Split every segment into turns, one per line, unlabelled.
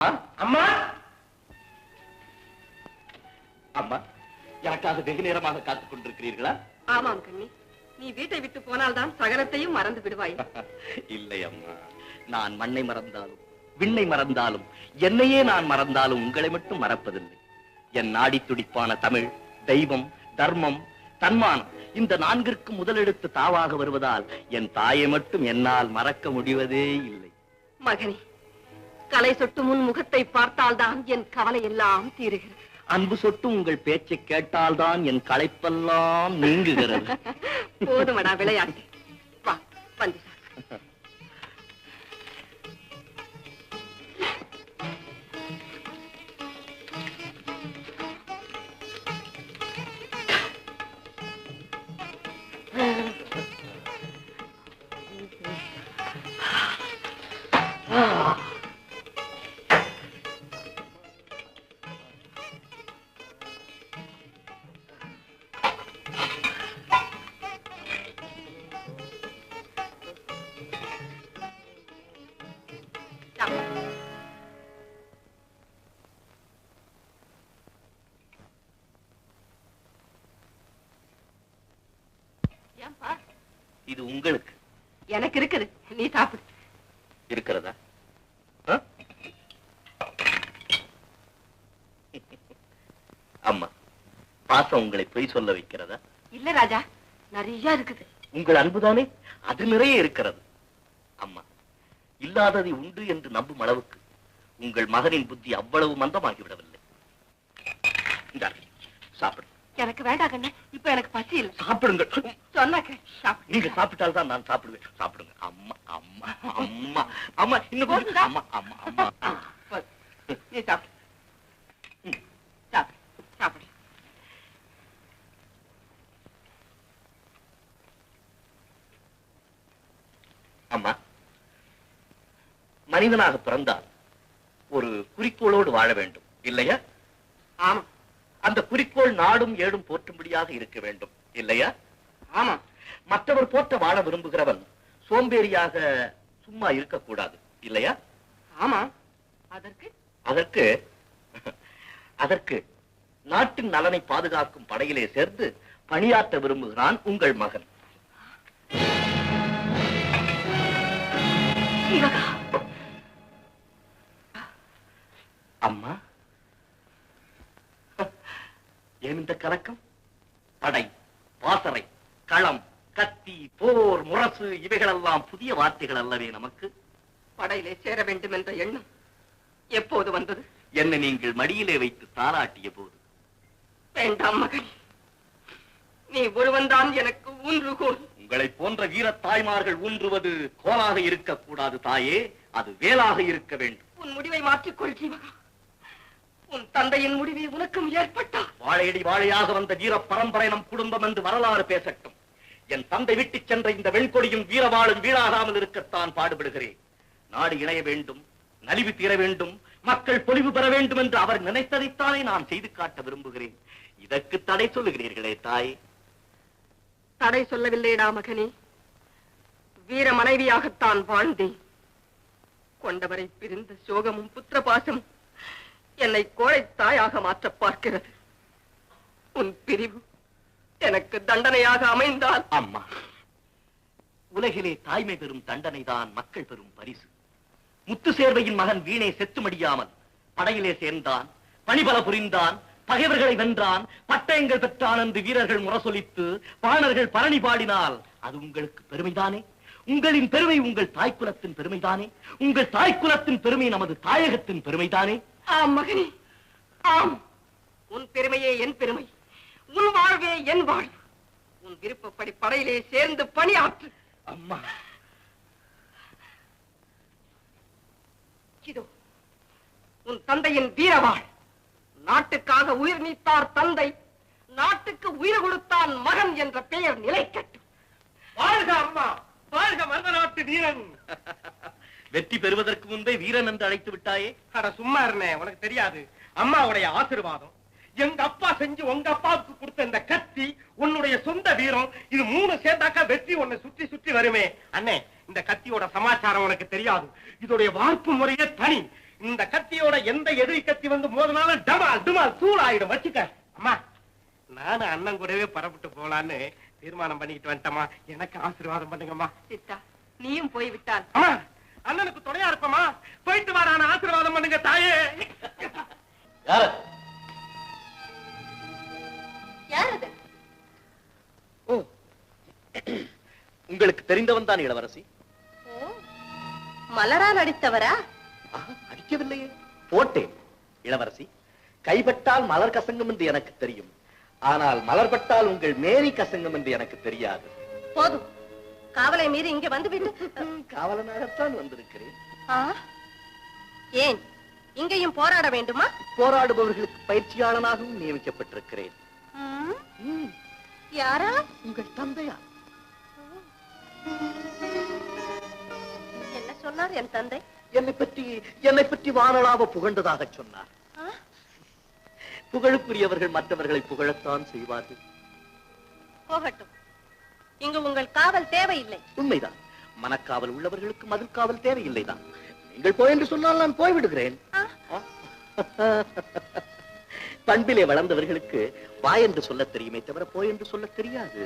அம்மா அம்மா, எனக்காக வெகு நேரமாக காத்துக் கொண்டிருக்கிறீர்களா?
ஆமாம் கண்ணி, நீ வீட்டை விட்டு போனால்தான் சகலத்தையும் மறந்து விடுவாய்.
இல்லை அம்மா, நான் மண்ணை மறந்தாலும் விண்ணை மறந்தாலும் என்னையே நான் மறந்தாலும் உங்களை மட்டும் மறப்பதில்லை. என் நாடி துடிப்பான தமிழ், தெய்வம், தர்மம், தன்மானம் இந்த நான்கிற்கு முதலெடுத்து தாவாக வருவதால் என் தாயை மட்டும் என்னால் மறக்க முடிவதே இல்லை.
மகனே, கலை சொட்டு முன் முகத்தை பார்த்தால்தான் என் கவலை எல்லாம் தீருகிறது.
அன்பு சொட்டு உங்கள் பேச்சை கேட்டால்தான் என் களைப்பெல்லாம் நீங்குகிறது.
போதுமடா விளையாட்டு. வா வந்து
இது உங்களுக்கு.
எனக்கு இருக்குது, நீ சாப்பிடு.
இருக்கிறதா? அம்மா, பாசம் உங்களை பொய் சொல்ல வைக்கிறதா?
இல்ல ராஜா, நிறைய இருக்குது.
உங்கள் அன்புதானே அது நிறைய இருக்கிறது. அம்மா, இல்லாததை உண்டு என்று நம்பும் அளவுக்கு உங்கள் மகனின் புத்தி அவ்வளவு மந்தமாகிவிடவில்லை. சாப்பிடு.
எனக்கு வேண்டாம் கண்ணே, இப்ப எனக்கு பசி இல்லை.
சாப்பிடுங்க.
சொன்னாக்க சாப்பிடு.
நீங்க சாப்பிட்டால் தான் நான் சாப்பிடுவேன். சாப்பிடுங்க. அம்மா அம்மா அம்மா அம்மா, இன்னும் அம்மா அம்மா அம்மா.
நீ சாப்பிடு. சாப்பிடு சாப்பிடு.
அம்மா, மனிதனாக பிறந்தால் ஒரு குறிக்கோளோடு வாழ வேண்டும் இல்லையா?
ஆமா.
அந்த குறிக்கோள் நாடும் ஏடும் போற்றும்படியாக இருக்க வேண்டும் இல்லையா?
ஆமா.
மற்றவர் போற்ற வாழ விரும்புகிறவன் சோம்பேறியாக சும்மா இருக்கக்கூடாது இல்லையா?
ஆமா. அதற்கு
அதற்கு அதற்கு நாட்டின் நலனை பாதுகாக்கும் படையிலே சேர்ந்து பணியாற்ற விரும்புகிறான் உங்கள் மகன். அம்மா, ஏன் இந்த கலக்கம்? படை, பாசறை, களம், கத்தி, போர், முரசு இவைகளெல்லாம் புதிய வார்த்தைகள் அல்லவே நமக்கு?
படையிலே சேர வேண்டும் என்ற எண்ணம் எப்போது வந்தது?
என்னை நீங்கள் மடியிலே வைத்து தாலாட்டிய போது.
வேண்டாம் மகன், நீ ஒருவன்தான் எனக்கு ஊன்றுகோல்.
உங்களை போன்ற வீர தாய்மார்கள் ஊன்றுவது கோலாக இருக்கக்கூடாது தாயே, அது வேலாக இருக்க வேண்டும்.
உன் முடிவை மாற்றிக்கொள் ஜீவகா. உன் தந்தையின் முடிவை உனக்கும் ஏற்பட்டா?
வாழையடி வாழையாக வந்த வீர பரம்பரை நம் குடும்பம் என்று வரலாறு பேசட்டும். என் தந்தை விட்டுச் சென்ற இந்த வெண்கொடியும் வீரவாளும் வீழாகாமல் இருக்கத்தான் பாடுபடுகிறேன். நாடு இணைய வேண்டும், நலிவு தீர வேண்டும், மக்கள் பொலிவு பெற வேண்டும் என்று அவர் நினைத்ததைத்தானே நான் செய்து காட்ட விரும்புகிறேன். இதற்கு தடை சொல்லுகிறீர்களே தாய்?
தடை சொல்லவில்லைடா மகனே, வீர மனைவியாகத்தான் வாழ்ந்தேன். கொண்டவரை பிரிந்த சோகமும் புத்திரபாசமும் என்னை கோழை தாயாக மாற்ற பார்க்கிறது. உன் பிரிவு எனக்கு தண்டனையாக அமைந்தால்?
அம்மா, உலகிலே தாய்மை பெறும் தண்டனை தான் மக்கள் பெறும் பரிசு. முத்து சேர்வையின் மகன் வீணை செத்து மடியாமல் படையிலே சேர்ந்தான், பணிபல புரிந்தான், பகைவர்களை வென்றான், பட்டயங்கள் பெற்றான் என்று வீரர்கள் முரசொலித்து பாணர்கள் பரணி பாடினால் அது உங்களுக்கு பெருமைதானே? உங்களின் பெருமை உங்கள் தாய்க்குலத்தின் பெருமைதானே? உங்கள் தாய்க்குலத்தின் பெருமை நமது தாயகத்தின் பெருமைதானே?
ஆம் மகனே, ஆம். உன் பெருமையே என் பெருமை, உன் வாழ்வே என் வாழ்வு. உன் விருப்பப்படி படையிலே சேர்ந்து பணியாற்று.
அம்மா,
இதோ உன் தந்தையின் வீரவாள். நாட்டுக்காக உயிர் நீத்தார் தந்தை, நாட்டுக்கு உயிர் கொடுத்தான் மகன் என்ற பெயர் நிலைக்கட்டும்.
வாழ்க அம்மா, வாழ்க மருத நாட்டு வீரன்.
வெற்றி பெறுவதற்கு முன்பே வீரன் என்று அழைத்து விட்டாயே.
அட சும்மா இருந்தே, உனக்கு தெரியாது. அம்மாவுடைய ஆசீர்வாதம், எங்க அப்பா செஞ்சு உங்க அப்பாவுக்கு கொடுத்த இந்த கத்தி, உன்னுடைய சொந்த வீரம், இது மூணு சேர்ந்தாக்கா வெற்றி உன்னை சுற்றி சுற்றி வருமே. அண்ணே, இந்த கத்தியோட சமாச்சாரம் உனக்கு தெரியாது. இதோடைய வார்ப்பு முறையே தனி. இந்த கத்தியோட எந்த எதிரி கத்தி வந்து மோதினாலும் டமால் டுமால் தூள் ஆயிடும். வச்சுக்க அம்மா, நானும் அண்ணன் கூடவே பரப்பிட்டு போலான்னு தீர்மானம் பண்ணிக்கிட்டு வந்துட்டமா. எனக்கு ஆசீர்வாதம் பண்ணுங்கம்மா.
சித்தா, நீயும் போய் விட்டால்
அம்மா, அண்ணனுக்கு துணையா இருப்பமா. போயிட்டு வாடான ஆசீர்வாதம் பண்ணுங்க தாயே.
யார் அது?
ஓ, உங்களுக்கு தெரிந்தவன் தான் இளவரசி.
மலரால் அடித்தவரா?
அடிக்கவில்லையே, போட்டேன். இளவரசி, கைப்பட்டால் மலர் கசங்கும் என்று எனக்கு தெரியும். ஆனால் மலர்பட்டால் உங்கள் மேரி கசங்கும் என்று எனக்கு தெரியாது.
போதும், காவலை மீறி இங்க வந்துவிட்டு.
காவலனாகத்தான் வந்திருக்கிறேன்.
ஏன் இங்கேயும் போராட வேண்டுமா?
போராடுபவர்களுக்கு பயிற்சியாளனாகவும் நியமிக்கப்பட்டிருக்கிறேன்.
யாரா?
உங்கள் தந்தையா?
என்ன சொன்னார் என் தந்தை?
என்னை பற்றி வானளாவ புகழ்ந்ததாக சொன்னார். புகழுக்குரியவர்கள் மற்றவர்களை புகழத்தான் செய்வார்கள்.
போகட்டும், இங்கு உங்கள் காவல் தேவையில்லை.
உண்மைதான், மனக்காவல் உள்ளவர்களுக்கு மதில் காவல் தேவையில்லைதான். நீங்கள் போய் என்று சொன்னால் நான் போய்விடுகிறேன். பண்பிலே வளர்ந்தவர்களுக்கு வாய் என்று சொல்ல தெரியுமே தவிர போய் என்று சொல்ல தெரியாது.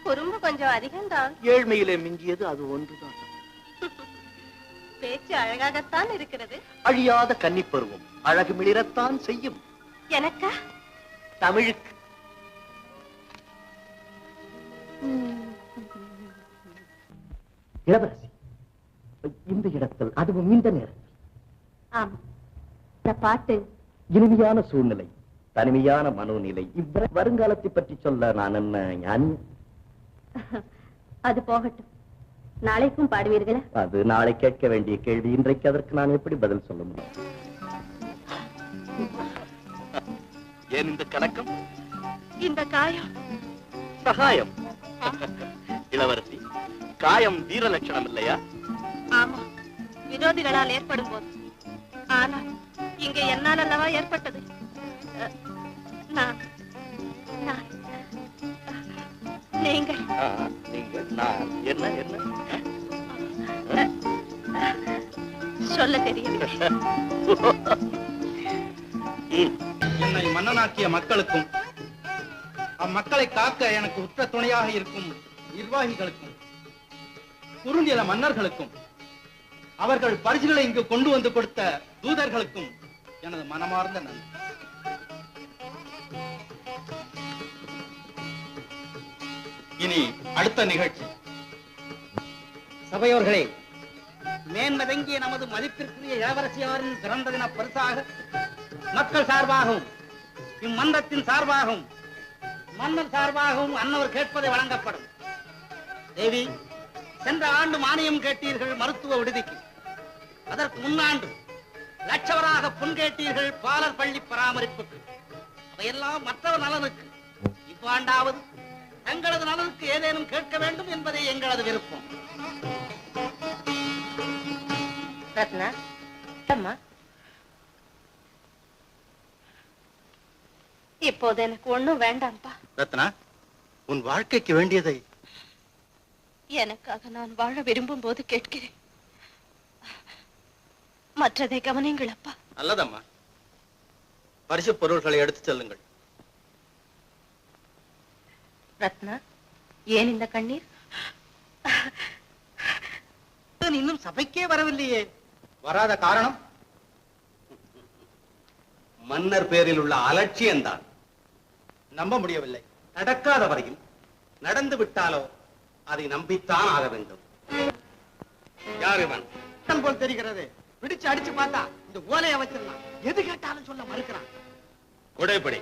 குறும்பு கொஞ்சம் அதிகம்தான்.
ஏழ்மையிலே மிஞ்சியது அது ஒன்றுதான்.
பேச்சு அழகாகத்தான் இருக்கிறது.
அழியாத கன்னிப்பருவம் அழகு மிளிரத்தான் செய்யும்.
எனக்கா?
தமிழுக்கு. இளவரசி, இந்த இடத்தில், அதுவும் இந்த நேரத்தில்.
ஆமா, இந்த பாட்டு
இனிமையான சூழ்நிலை, தனிமையான மனோநிலை. வருங்காலத்தை பற்றி சொல்ல நான் என்ன ஞானி?
அது போகட்டும், நாளைக்கும் பாடுவீர்களா?
அது நாளை கேட்க வேண்டிய கேள்வி. இன்றைக்கு அதற்கு நான் எப்படி பதில் சொல்ல முடியும்? ஏன் இந்த கணக்கம்?
இந்த காயம்
சகாயம். இளவரசி, காயம் வீர லட்சணம் இல்லையா?
ஆமா, விரோதிகளால் ஏற்படும் போது. ஆனால் இங்கே என்னால் அல்லவா ஏற்பட்டது. நீங்கள்
நான் என்ன என்ன
சொல்ல தெரியும்.
என்னை மன்னனாக்கிய மக்களுக்கும் அம்மக்களை காக்க எனக்கு உற்ற துணையாக இருக்கும் நிர்வாகிகளுக்கும் குறுநில மன்னர்களுக்கும் அவர்கள் பரிசுகளை இங்கு கொண்டு வந்து கொடுத்த தூதர்களுக்கும் எனது மனமார்ந்த நன்றி. இனி அடுத்த நிகழ்ச்சி.
சபையோர்களே, மேன்மதங்கிய நமது மதிப்பிற்குரிய இளவரசியாரின் பிறந்த தின பரிசாக மக்கள் சார்பாகவும் இம்மன்றத்தின் சார்பாகவும் மன்னர் சார்பாகவும் அன்னவர் கேட்பதை வழங்கப்படும். தேவி, சென்ற ஆண்டு மானியம் கேட்டீர்கள் மருத்துவ விடுதிக்கு. அதற்கு முன்னாண்டு லட்சவராக பொன் கேட்டீர்கள் பாலர் பள்ளி பராமரிப்புக்கு. அவையெல்லாம் மற்றவர் நலனுக்கு. இவ்வாண்டாவது தங்களது நலனுக்கு ஏதேனும் கேட்க வேண்டும் என்பதே எங்களது விருப்பம்.
ரத்னா, அம்மா, இப்போது எனக்கு ஒண்ணும் வேண்டாம்ப்பா.
ரத்னா, உன் வாழ்க்கைக்கு வேண்டியதை
எனக்காக நான் வாழ விரும்பும் போது கேட்கிறேன். மற்றதை கவனிங்கள் அப்பா.
நல்லதம்மா, பரிசு பொருள்களை எடுத்துச் செல்லுங்கள்.
ரத்னா, ஏன் இந்த கண்ணீர்?
இன்னும் சபைக்கே வரவில்லையே.
வராத காரணம் மன்னர் பேரில் உள்ள அலட்சியம்தான். நம்ப முடியவில்லை. நடக்காத வரையில் நடந்து விட்டாலோ அதை நம்பித்தான் ஆக வேண்டும். யார் இவன்?
போல் தெரிகிறது. பிடிச்சு அடிச்சு பார்த்தா இந்த ஓலையை வச்சிடலாம். எது கேட்டாலும் சொல்ல மறுக்கிறான்.
கொடைப்படி.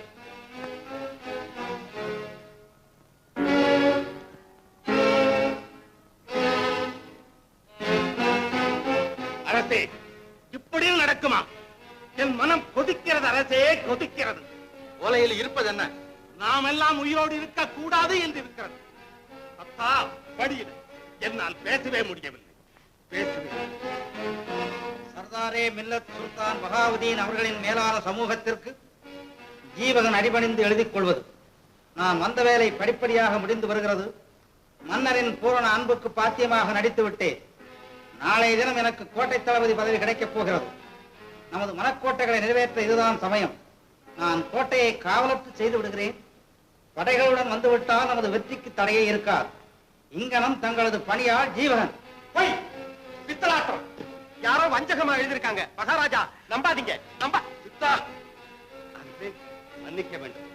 அரசே, இப்படியும் நடக்குமா? என் மனம் கொதிக்கிறது அரசே, கொதிக்கிறது.
ஓலையில் இருப்பது என்ன?
நாம் எல்லாம் உயிரோடு இருக்க கூடாது என்று இருக்கிறது. அத்தா, படியில் என்னால் பேசவே முடியவில்லை. பேசுவேன்.
சர்தாரே மில்லத் சுல்தான் பகாவுதீன் அவர்களின் மேலான சமூகத்திற்கு ஜீவகன் அடிபணிந்து எழுதிக் கொள்வது. நான் வந்த வேலை படிப்படியாக முடிந்து வருகிறது. மன்னரின் பூரண அன்புக்கு பாத்தியமாக நடித்து விட்டேன். நாளைய தினம் எனக்கு கோட்டை தளபதி பதவி கிடைக்கப் போகிறது. நமது மனக்கோட்டைகளை நிறைவேற்ற இதுதான் சமயம். நான் கோட்டையை காவலற்று செய்து விடுகிறேன். படைகளுடன் வந்துவிட்டால் நமது வெற்றிக்கு தடையே இருக்காது. இங்கனம் தங்களது பணியாள் ஜீவகன்.
போய் பித்தலாட்டம். யாரோ வஞ்சகமா எழுதிருக்காங்க. மகாராஜா நம்பாதீங்க. சித்தா, மன்னிக்க வேண்டும்.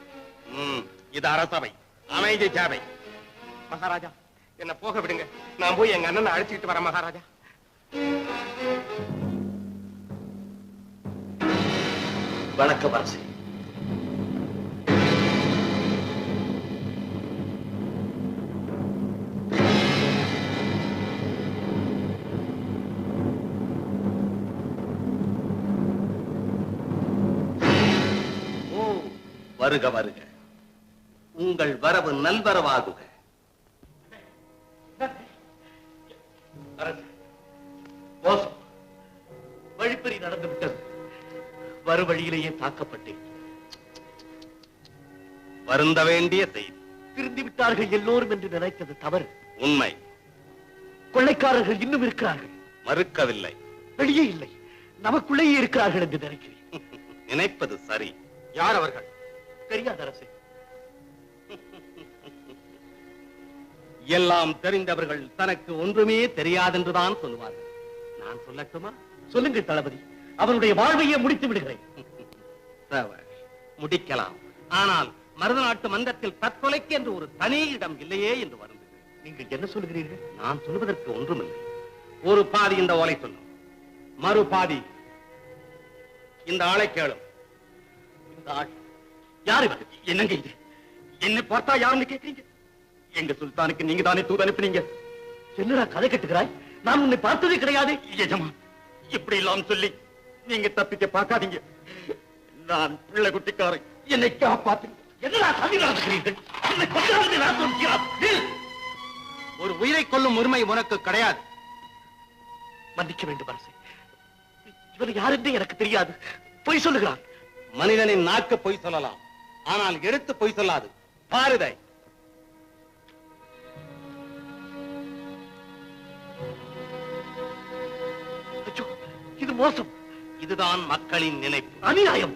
இது அரசவை, அமைதி சேவை. மகாராஜா என்ன போக விடுங்க. நான் போய் எங்க அண்ணனை அழைச்சிட்டு வரேன். மகாராஜா
வணக்கம் அரசே.
வருக வருக. உங்கள் வரவு நல்வரவாகுக.
மோசம், வழிப்பறி நடந்து விட்டது. வழியிலேயே தாக்கப்பட்டேன்.
வருந்த வேண்டிய செய்தி.
திருந்தி விட்டார்கள் எல்லோரும் என்று நினைத்தது தவறு.
உண்மை.
கொள்ளைக்காரர்கள் இன்னும் இருக்கிறார்கள்.
மறுக்கவில்லை.
வெளியே இல்லை, நமக்குள்ளேயே இருக்கிறார்கள் என்று நினைக்கிறேன்.
நினைப்பது சரி.
யார் அவர்கள்?
தெரியாத அரசே.
எல்லாம் தெரிந்தவர்கள் தனக்கு ஒன்றுமே தெரியாதென்றுதான் சொல்லுவார்கள். நான் சொல்லட்டுமா?
சொல்லுங்கள் தளபதி. அவனுடைய வாழ்வையே முடித்து விடுகிறேன்.
முடிக்கலாம். ஆனால் மருதநாட்டு மன்றத்தில் தற்கொலைக்கு என்று ஒரு தனி இடம் இல்லையே என்று வருந்தது.
நீங்கள் என்ன சொல்கிறீர்கள்?
நான் சொல்வதற்கு ஒன்றுமில்லை. ஒரு பாதி இந்த ஓலை சொல்லும், மறு பாதி இந்த ஆளை கேளும்.
இந்த ஆள் யார்? இவர் என்னங்க இது? என்னை பார்த்தா யாருன்னு கேட்கிறீங்க? எங்க சுல்தானுக்கு நீங்க தானே தூது அனுப்பினீங்க. என்னடா கதை கட்டுகிறாய்? நான் உன்னை பார்த்ததே கிடையாது. எஜமா, இப்படி எல்லாம் சொல்லி நீங்க தப்பிக்க பார்க்காதீங்க. நான் பிள்ளை குட்டிக்காரன், என்னை காப்பாத்து. என்னடா சதி நடத்துகிறீர்கள்? என்னை கொண்டு நான் சொல்கிறேன்.
ஒரு உயிரை கொல்லும் உரிமை உனக்கு கிடையாது.
மன்னிக்க வேண்டும் அரசே. இவர் யார் என்று எனக்கு தெரியாது. பொய் சொல்லுகிறான்.
மனிதனின் நாக்கு பொய் சொல்லலாம், ஆனால் எடுத்து பொய் சொல்லாது. பாருதை.
இது மோசம்.
இதுதான் மக்களின் நினைப்பு.
அநியாயம்.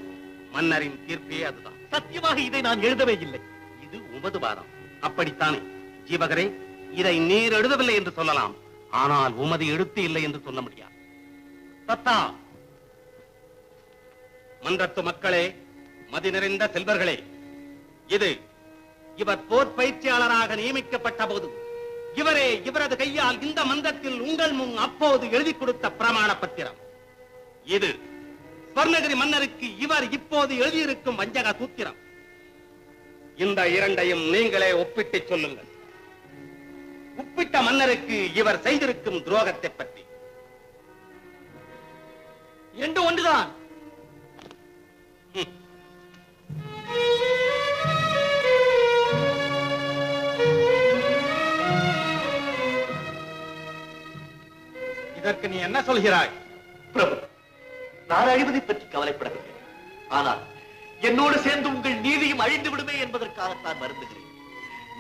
மன்னரின் தீர்ப்பே அதுதான்.
சத்தியமாக இதை நான் எழுதவே இல்லை.
இது உமது வாதம். அப்படித்தானே ஜீவகரே? இதை நீர் எழுதவில்லை என்று சொல்லலாம், ஆனால் உமது எழுத்து இல்லை என்று சொல்ல முடியாது. சத்தா, மன்றத்து மக்களே, மதி நிறைந்த செல்வர்களே, இது இவர் போர் பயிற்சியாளராக நியமிக்கப்பட்ட போது இவரே இவரது கையால் இந்த மன்றத்தில் உங்கள் முன் அப்போது எழுதி கொடுத்த பிரமாண பத்திரம். இது ஸ்வர்ணகிரி மன்னருக்கு இவர் இப்போது எழுதியிருக்கும் வஞ்சக சூத்திரம். இந்த இரண்டையும் நீங்களே ஒப்பிட்டு சொல்லுங்கள். ஒப்பிட்ட மன்னருக்கு இவர் செய்திருக்கும் துரோகத்தை பற்றி.
இரண்டு ஒன்றுதான்.
இதற்கு நீ என்ன சொல்கிறாய்?
பிரபு, நான் அழிவதை பற்றி கவலைப்படவில்லை. ஆனால் என்னோடு சேர்ந்து உங்கள் நீதியும் அழிந்து விடுமே என்பதற்காகத்தான் வருந்துகிறேன்.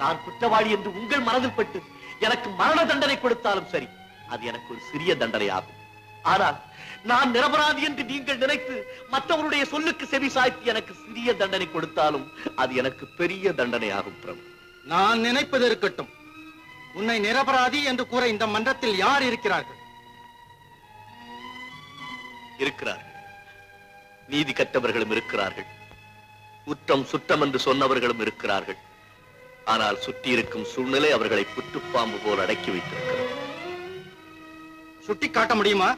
நான் குற்றவாளி என்று உங்கள் மனதில் பட்டு எனக்கு மரண தண்டனை கொடுத்தாலும் சரி, அது எனக்கு ஒரு சிறிய தண்டனை ஆகும். ஆனால் நான் நிரபராதி என்று நீங்கள் நினைத்து மற்றவருடைய சொல்லுக்கு செவி சாய்த்து எனக்கு சிறிய தண்டனை கொடுத்தாலும் அது எனக்கு பெரிய தண்டனை ஆகும். பிரபு,
நான் நினைப்பது இருக்கட்டும். உன்னை நிரபராதி என்று கூற இந்த மன்றத்தில் யார் இருக்கிறார்கள்?
இருக்கிறார்கள். நீதி கற்றவர்களும் இருக்கிறார்கள். குற்றம் சுற்றம் என்று சொன்னவர்களும் இருக்கிறார்கள். ஆனால் சுற்றி இருக்கும் சூழ்நிலை அவர்களை புற்றுப்பாம்பு போல் அடக்கி வைத்திருக்கிறது.
சுட்டி காட்ட முடியுமா?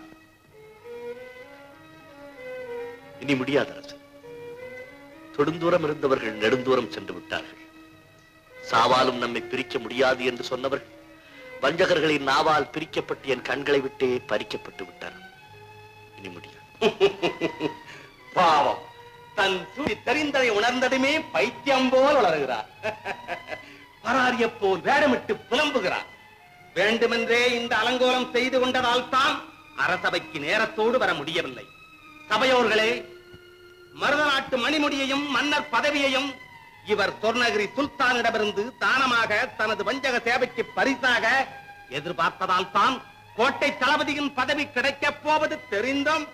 இனி முடியாத அரசு. தொடுந்தூரம் இருந்தவர்கள் நெடுந்தூரம் சென்று விட்டார்கள். சாவாலும் நம்மை பிரிக்க முடியாது என்று சொன்னவர்கள் வஞ்சகர்களின் நாவால் பிரிக்கப்பட்டு என் கண்களை விட்டே பறிக்கப்பட்டு விட்டார்கள். இனி முடியாது.
பாவம், தன் சுடி தெரிந்ததை உணர்ந்ததுமே பைத்தியம் போல் வளர்கிறார். பராரிய போல் வேடமிட்டு புலம்புகிறார். வேண்டுமென்றே இந்த அலங்கோலம் செய்து கொண்டதால் தான் அரசபைக்கு நேரத்தோடு வர முடியவில்லை. சபையோர்களே, மருதநாட்டு மணிமுடியையும் மன்னர் பதவியையும் இவர் சொர்ணகிரி சுல்தானிடமிருந்து தானமாக தனது வஞ்சக சேவைக்கு பரிசாக எதிர்பார்த்ததால் தான் கோட்டை தளபதியின் பதவி கிடைக்கப் போவது தெரிந்தும்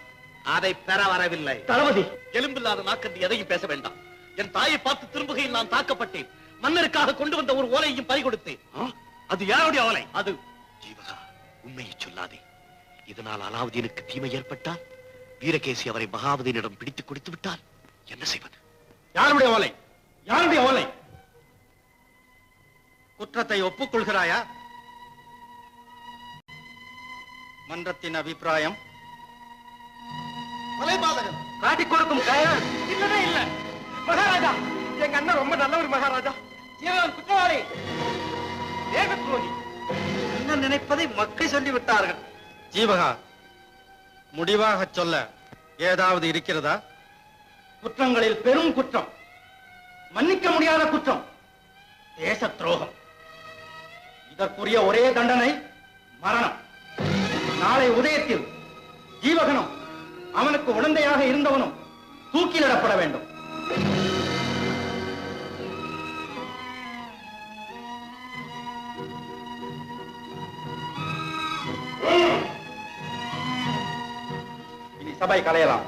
அதை பெற வரவில்லை.
தளபதி, எலும்பில்லாத நாக்கன்று எதையும் பேச வேண்டாம். என் தாயை பார்த்து திரும்புகையில் நான் தாக்கப்பட்டேன். மன்னருக்காக கொண்டு வந்த ஒரு ஓலையையும் பறிகொடுத்தேன்.
அது யாருடைய ஓலை?
அது ஜீவகா, உண்மையை சொல்லாதே. இதனால் அலாவுதீனுக்கு தீமை ஏற்பட்டால், வீரகேசி அவரை மகாவதியினிடம் பிடித்துக் கொடுத்து விட்டால் என்ன செய்வது?
யாருடைய ஓலை? யாருடைய ஓலை? குற்றத்தை ஒப்புக்கொள்கிறாயா? மன்றத்தின் அபிப்பிராயம்?
கொலைபாதகன்
காட்டிக் கொடுக்கும் கயவன்
இல்லவே இல்ல. மகாராஜா, எங்க அண்ணன் ரொம்ப நல்லவர் மகாராஜா.
ஜீவன் குற்றவாளி,
தேச துரோகி.
என்ன நினைப்பதை மக்கள் சொல்லிவிட்டார்கள்.
ஜீவகா, முடிவாக சொல்ல ஏதாவது இருக்கிறதா?
குற்றங்களில் பெரும் குற்றம், மன்னிக்க முடியாத குற்றம், தேச துரோகம். இதற்குரிய ஒரே தண்டனை மரணம். நாளை உதயத்தில் ஜீவகனும் அவனுக்கு உடந்தையாக இருந்தவனும் தூக்கிலிடப்பட வேண்டும். இனி சபை கலையலாம்.